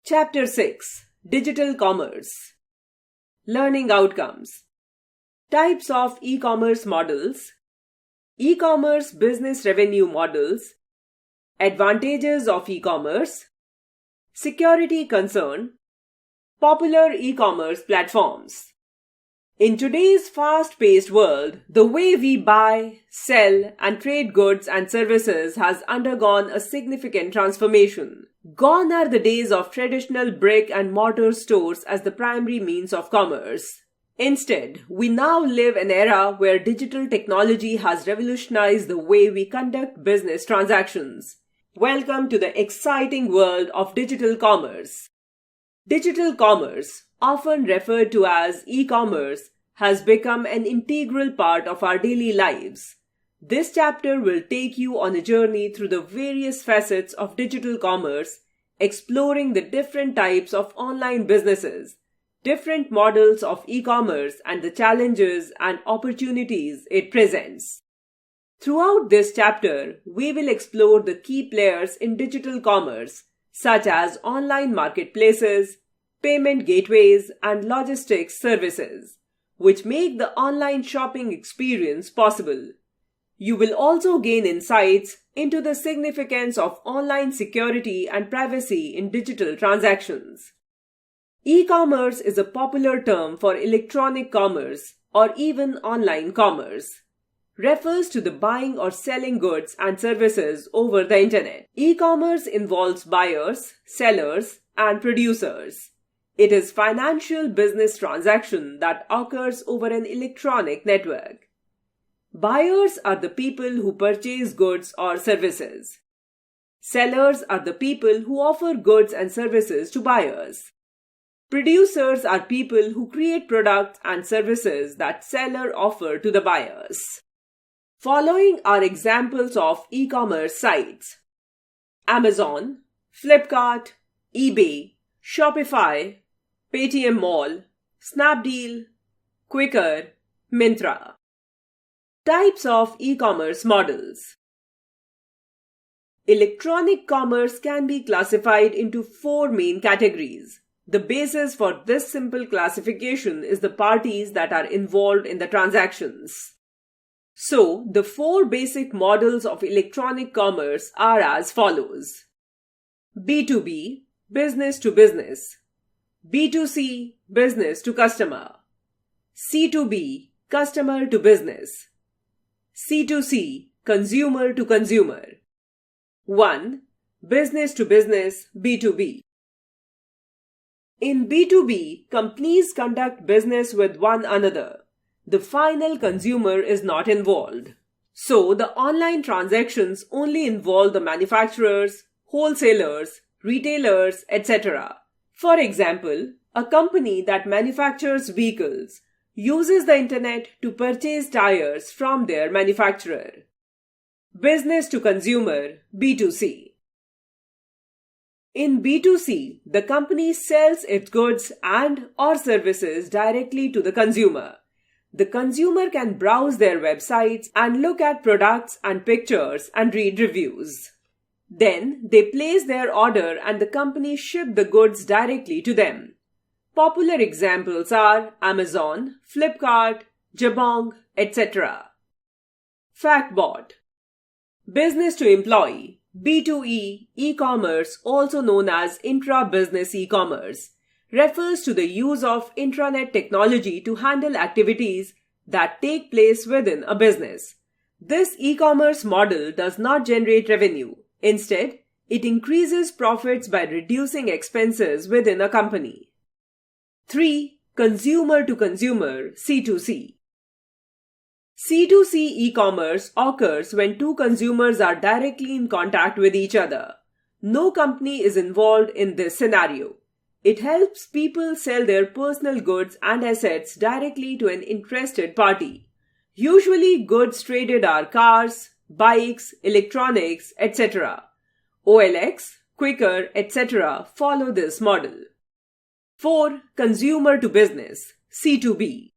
Chapter 6: Digital Commerce. Learning Outcomes. Types of e-commerce models. E-commerce business revenue models. Advantages of e-commerce. Security concern. Popular e-commerce platforms. In today's fast-paced world, the way we buy, sell, and trade goods and services has undergone a significant transformation. Gone are the days of traditional brick and mortar stores as the primary means of commerce. Instead, we now live in an era where digital technology has revolutionized the way we conduct business transactions. Welcome to the exciting world of digital commerce. Digital commerce, often referred to as e-commerce, has become an integral part of our daily lives. This chapter will take you on a journey through the various facets of digital commerce, exploring the different types of online businesses, different models of e-commerce, and the challenges and opportunities it presents. Throughout this chapter, we will explore the key players in digital commerce, such as online marketplaces, payment gateways, and logistics services, which make the online shopping experience possible. You will also gain insights into the significance of online security and privacy in digital transactions. E-commerce is a popular term for electronic commerce or even online commerce. Refers to the buying or selling goods and services over the internet. E-commerce involves buyers, sellers, and producers. It is financial business transaction that occurs over an electronic network. Buyers are the people who purchase goods or services. Sellers are the people who offer goods and services to buyers. Producers are people who create products and services that seller offer to the buyers. Following are examples of e-commerce sites: Amazon, Flipkart, eBay, Shopify, Paytm Mall, Snapdeal, Quikr, Myntra. Types of e-commerce models. Electronic commerce can be classified into four main categories. The basis for this simple classification is the parties that are involved in the transactions. So, the four basic models of electronic commerce are as follows: B2B, business to business; B2C, business to customer; C2B, customer to business; C2C, consumer to consumer. 1. Business to business, B2B. In B2B, companies conduct business with one another. The final consumer is not involved. So, the online transactions only involve the manufacturers, wholesalers, retailers, etc. For example, a company that manufactures vehicles uses the internet to purchase tires from their manufacturer. Business to consumer, B2C. In B2C, the company sells its goods and/or services directly to the consumer. The consumer can browse their websites and look at products and pictures and read reviews. Then, they place their order and the company ships the goods directly to them. Popular examples are Amazon, Flipkart, Jabong, etc. Factbot. Business to employee, B2E, e-commerce, also known as intra-business e-commerce, refers to the use of intranet technology to handle activities that take place within a business. This e-commerce model does not generate revenue. Instead, it increases profits by reducing expenses within a company. 3. Consumer to consumer, C2C. C2C e-commerce occurs when two consumers are directly in contact with each other. No company is involved in this scenario. It helps people sell their personal goods and assets directly to an interested party. Usually, goods traded are cars, bikes, electronics, etc. OLX, Quikr, etc. follow this model. 4. Consumer to business, C2B.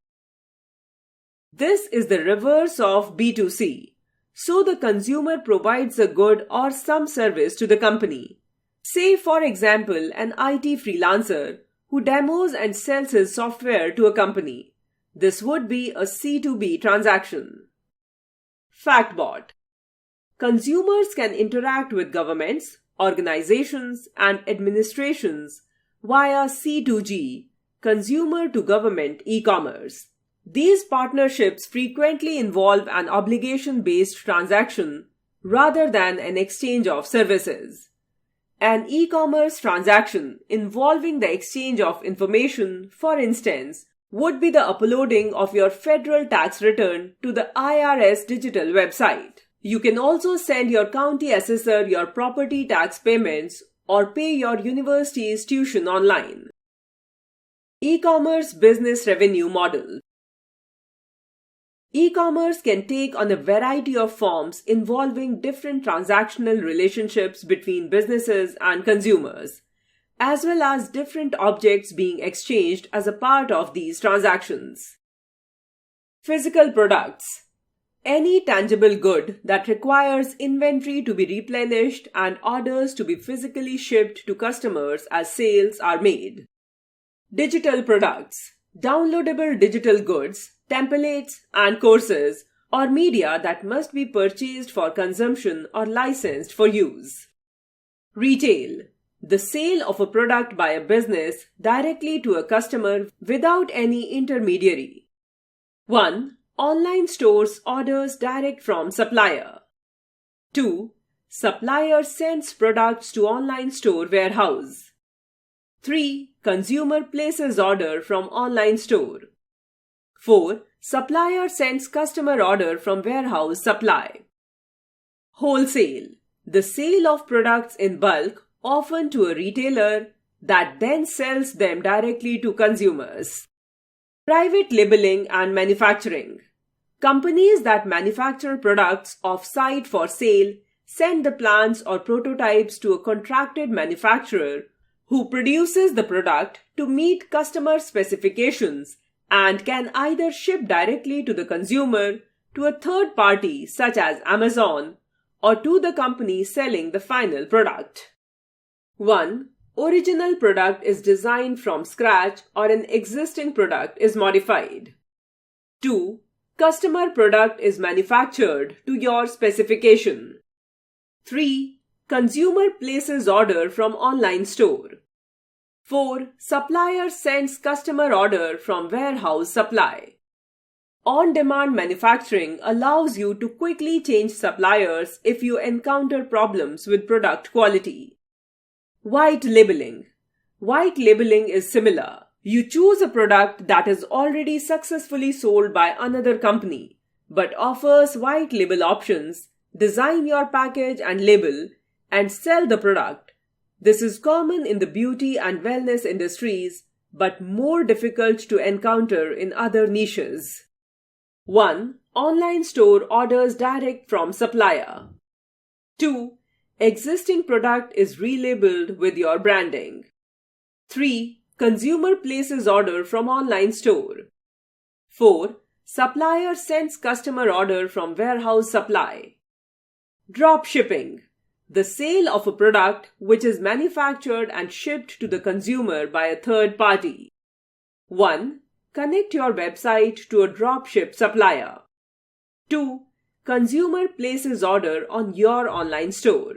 This is the reverse of B2C. So the consumer provides a good or some service to the company. Say, for example, an IT freelancer who demos and sells his software to a company. This would be a C2B transaction. FactBot. Consumers can interact with governments, organizations, and administrations via C2G, consumer to government e-commerce. These partnerships frequently involve an obligation-based transaction rather than an exchange of services. An e-commerce transaction involving the exchange of information, for instance, would be the uploading of your federal tax return to the IRS digital website. You can also send your county assessor your property tax payments or pay your university's tuition online. E-commerce business revenue model. E-commerce can take on a variety of forms involving different transactional relationships between businesses and consumers, as well as different objects being exchanged as a part of these transactions. Physical products. Any tangible good that requires inventory to be replenished and orders to be physically shipped to customers as sales are made. Digital products. Downloadable digital goods, templates, and courses, or media that must be purchased for consumption or licensed for use. Retail. The sale of a product by a business directly to a customer without any intermediary. 1. Online stores orders direct from supplier. 2. Supplier sends products to online store warehouse. 3. Consumer places order from online store. 4. Supplier sends customer order from warehouse supply. Wholesale. The sale of products in bulk, often to a retailer, that then sells them directly to consumers. Private labeling and manufacturing. Companies that manufacture products off-site for sale send the plans or prototypes to a contracted manufacturer who produces the product to meet customer specifications and can either ship directly to the consumer, to a third party such as Amazon, or to the company selling the final product. 1. Original product is designed from scratch or an existing product is modified. 2. Customer product is manufactured to your specification. 3. Consumer places order from online store. 4. Supplier sends customer order from warehouse supply. On-demand manufacturing allows you to quickly change suppliers if you encounter problems with product quality. White labeling. White labeling is similar. You choose a product that is already successfully sold by another company, but offers white label options, design your package and label, and sell the product. This is common in the beauty and wellness industries, but more difficult to encounter in other niches. 1. Online store orders direct from supplier. 2. Existing product is relabeled with your branding. 3. Consumer places order from online store. 4. Supplier sends customer order from warehouse supply. Drop shipping. The sale of a product which is manufactured and shipped to the consumer by a third party. 1. Connect your website to a dropship supplier. 2. Consumer places order on your online store.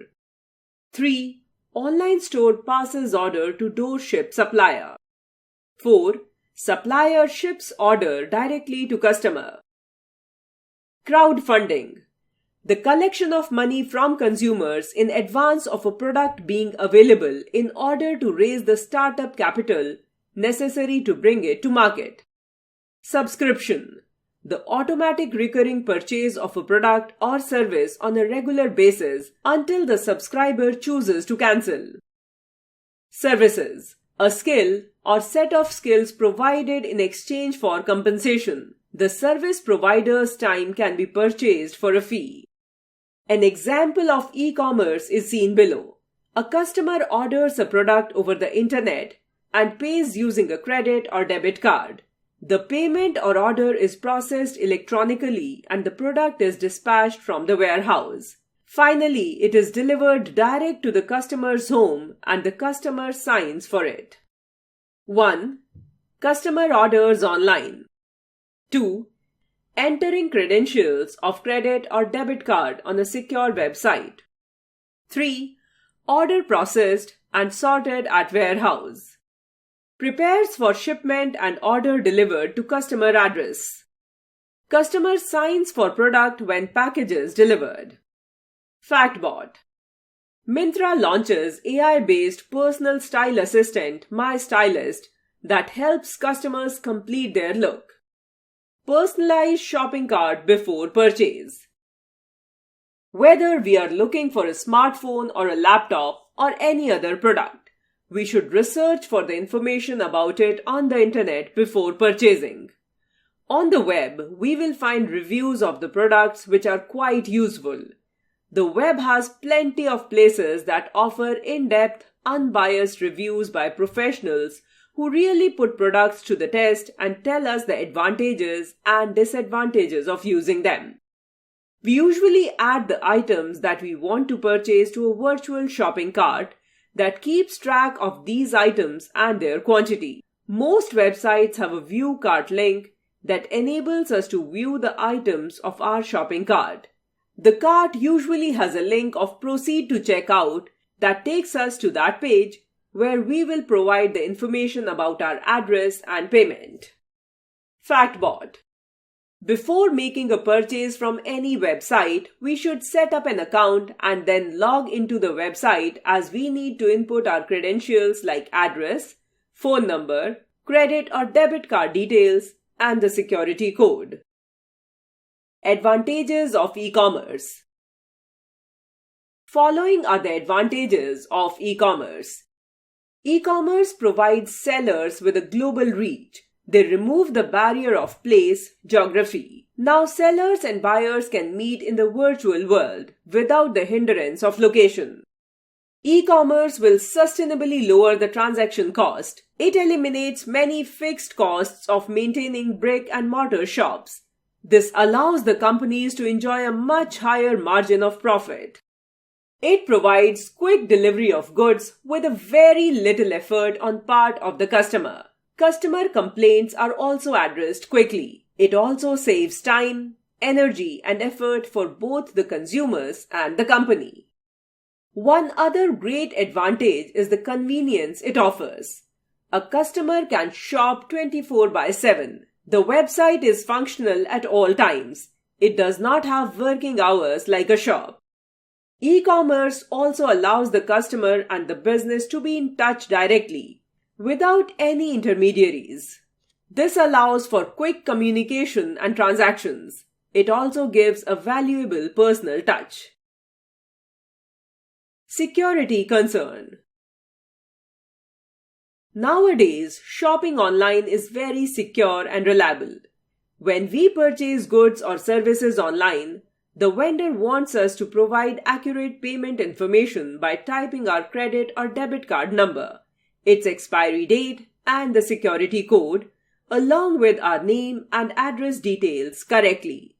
3. Online store passes order to doorship supplier. 4. Supplier ships order directly to customer. Crowdfunding. The collection of money from consumers in advance of a product being available in order to raise the startup capital necessary to bring it to market. Subscription. The automatic recurring purchase of a product or service on a regular basis until the subscriber chooses to cancel. Services. A skill or set of skills provided in exchange for compensation. The service provider's time can be purchased for a fee. An example of e-commerce is seen below. A customer orders a product over the internet and pays using a credit or debit card. The payment or order is processed electronically and the product is dispatched from the warehouse. Finally, it is delivered direct to the customer's home and the customer signs for it. 1. Customer orders online. 2. Entering credentials of credit or debit card on a secure website. 3. Order processed and sorted at warehouse. Prepares for shipment and order delivered to customer address. Customer signs for product when packages delivered. FactBot. Myntra launches AI-based personal style assistant My Stylist that helps customers complete their look. Personalized shopping cart before purchase. Whether we are looking for a smartphone or a laptop or any other product, we should research for the information about it on the internet before purchasing. On the web, we will find reviews of the products which are quite useful. The web has plenty of places that offer in-depth, unbiased reviews by professionals who really put products to the test and tell us the advantages and disadvantages of using them. We usually add the items that we want to purchase to a virtual shopping cart that keeps track of these items and their quantity. Most websites have a view cart link that enables us to view the items of our shopping cart. The cart usually has a link of proceed to checkout that takes us to that page where we will provide the information about our address and payment. FactBot. Before making a purchase from any website, we should set up an account and then log into the website as we need to input our credentials like address, phone number, credit or debit card details, and the security code. Advantages of e-commerce. Following are the advantages of e-commerce. E-commerce provides sellers with a global reach. They remove the barrier of place, geography. Now sellers and buyers can meet in the virtual world without the hindrance of location. E-commerce will sustainably lower the transaction cost. It eliminates many fixed costs of maintaining brick and mortar shops. This allows the companies to enjoy a much higher margin of profit. It provides quick delivery of goods with a very little effort on part of the customer. Customer complaints are also addressed quickly. It also saves time, energy, and effort for both the consumers and the company. One other great advantage is the convenience it offers. A customer can shop 24/7. The website is functional at all times. It does not have working hours like a shop. E-commerce also allows the customer and the business to be in touch directly, without any intermediaries. This allows for quick communication and transactions. It also gives a valuable personal touch. Security concern. Nowadays, shopping online is very secure and reliable. When we purchase goods or services online, the vendor wants us to provide accurate payment information by typing our credit or debit card number, its expiry date, and the security code, along with our name and address details correctly.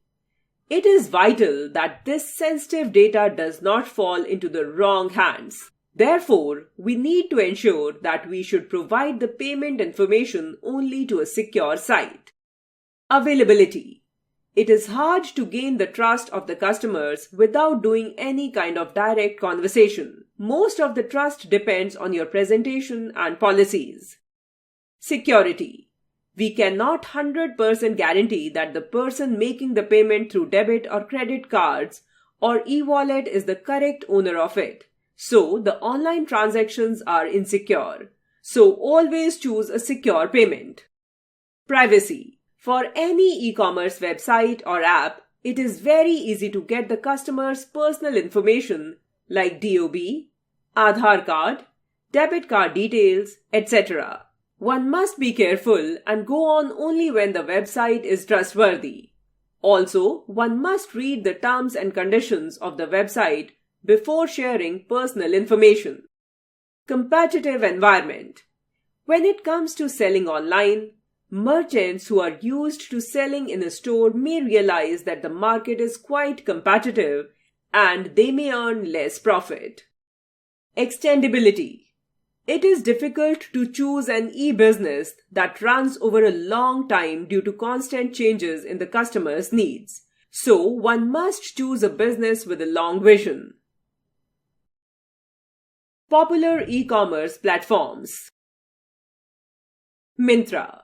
It is vital that this sensitive data does not fall into the wrong hands. Therefore, we need to ensure that we should provide the payment information only to a secure site. Availability. It is hard to gain the trust of the customers without doing any kind of direct conversation. Most of the trust depends on your presentation and policies. Security. We cannot 100% guarantee that the person making the payment through debit or credit cards or e-wallet is the correct owner of it. So, the online transactions are insecure. So, always choose a secure payment. Privacy. For any e-commerce website or app, it is very easy to get the customer's personal information like DOB, Aadhaar card, debit card details, etc. One must be careful and go on only when the website is trustworthy. Also, one must read the terms and conditions of the website before sharing personal information. Competitive environment. When it comes to selling online, merchants who are used to selling in a store may realize that the market is quite competitive and they may earn less profit. Extendability. It is difficult to choose an e-business that runs over a long time due to constant changes in the customer's needs. So, one must choose a business with a long vision. Popular e-commerce platforms. Myntra.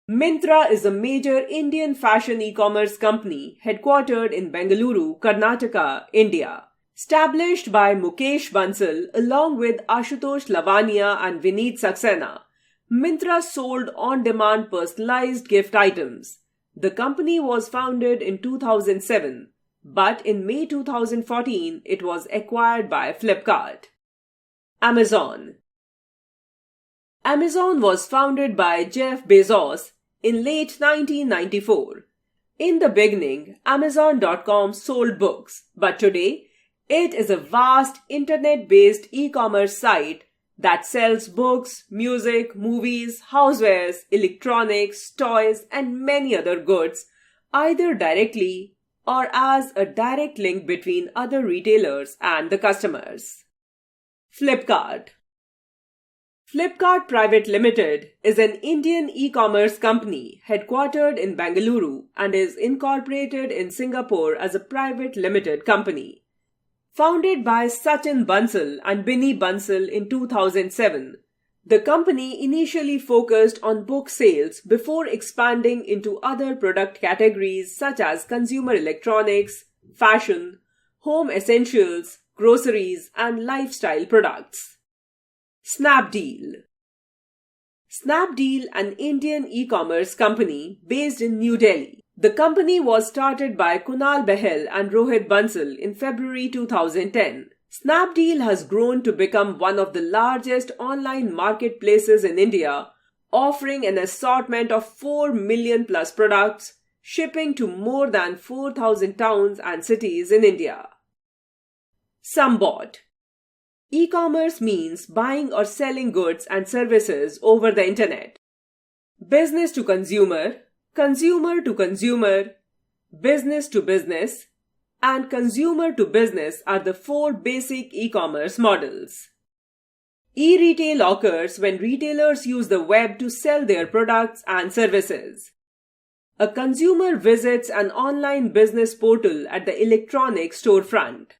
Myntra is a major Indian fashion e-commerce company headquartered in Bengaluru, Karnataka, India. Established by Mukesh Bansal along with Ashutosh Lavania and Vineet Saxena, Myntra sold on-demand personalized gift items. The company was founded in 2007, but in May 2014 it was acquired by Flipkart. Amazon. Amazon was founded by Jeff Bezos in late 1994. In the beginning, Amazon.com sold books, but today, it is a vast internet-based e-commerce site that sells books, music, movies, housewares, electronics, toys, and many other goods, either directly or as a direct link between other retailers and the customers. Flipkart. Flipkart Private Limited is an Indian e-commerce company headquartered in Bengaluru and is incorporated in Singapore as a private limited company. Founded by Sachin Bansal and Binny Bansal in 2007, the company initially focused on book sales before expanding into other product categories such as consumer electronics, fashion, home essentials, groceries, and lifestyle products. Snapdeal. Snapdeal, an Indian e-commerce company based in New Delhi. The company was started by Kunal Behel and Rohit Bansal in February 2010. Snapdeal has grown to become one of the largest online marketplaces in India, offering an assortment of 4 million plus products, shipping to more than 4,000 towns and cities in India. Sambot. E-commerce means buying or selling goods and services over the internet. Business to consumer, consumer to consumer, business to business, and consumer to business are the 4 basic e-commerce models. E-retail occurs when retailers use the web to sell their products and services. A consumer visits an online business portal at the electronic storefront.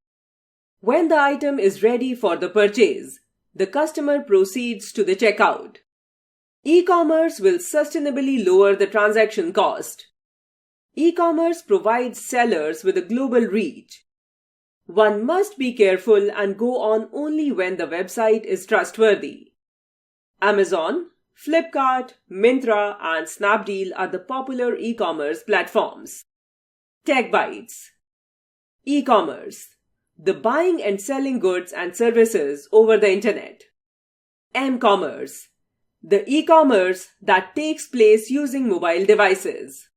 When the item is ready for the purchase, the customer proceeds to the checkout. E-commerce will sustainably lower the transaction cost. E-commerce provides sellers with a global reach. One must be careful and go on only when the website is trustworthy. Amazon, Flipkart, Myntra, and Snapdeal are the popular e-commerce platforms. TechBytes. E-commerce. The buying and selling goods and services over the internet. M-commerce. The e-commerce that takes place using mobile devices.